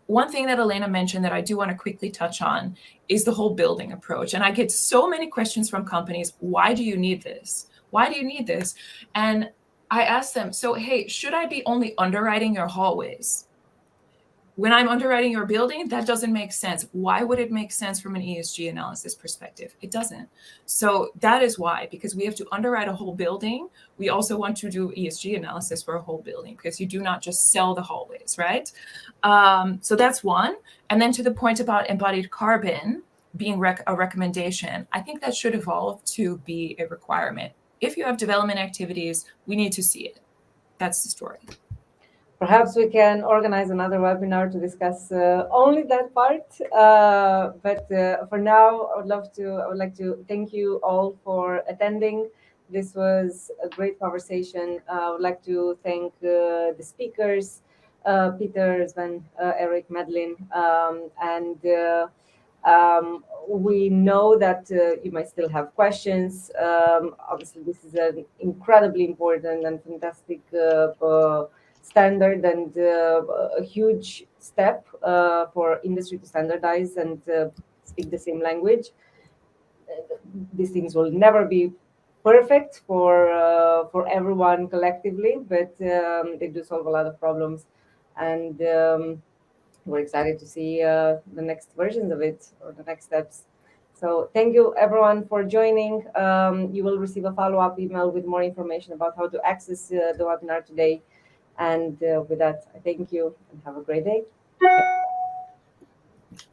one thing that Elena mentioned that I do want to quickly touch on is the whole building approach. And I get so many questions from companies, why do you need this? Why do you need this? And I ask them, so, hey, should I be only underwriting your hallways? When I'm underwriting your building, that doesn't make sense. Why would it make sense from an ESG analysis perspective? It doesn't. So that is why, because we have to underwrite a whole building. We also want to do ESG analysis for a whole building because you do not just sell the hallways, right? So that's one. And then to the point about embodied carbon being a recommendation, I think that should evolve to be a requirement. If you have development activities, we need to see it. That's the story. Perhaps we can organize another webinar to discuss only that part. But for now, I would like to thank you all for attending. This was a great conversation. I would like to thank the speakers, Peter, Sven, Eric, Madeline, and we know that you might still have questions. Obviously, this is an incredibly important and fantastic standard and a huge step for industry to standardize and speak the same language. These things will never be perfect for everyone collectively, but they do solve a lot of problems, and we're excited to see the next versions of it or the next steps. So thank you everyone for joining. You will receive a follow-up email with more information about how to access the webinar today. And with that, I thank you and have a great day.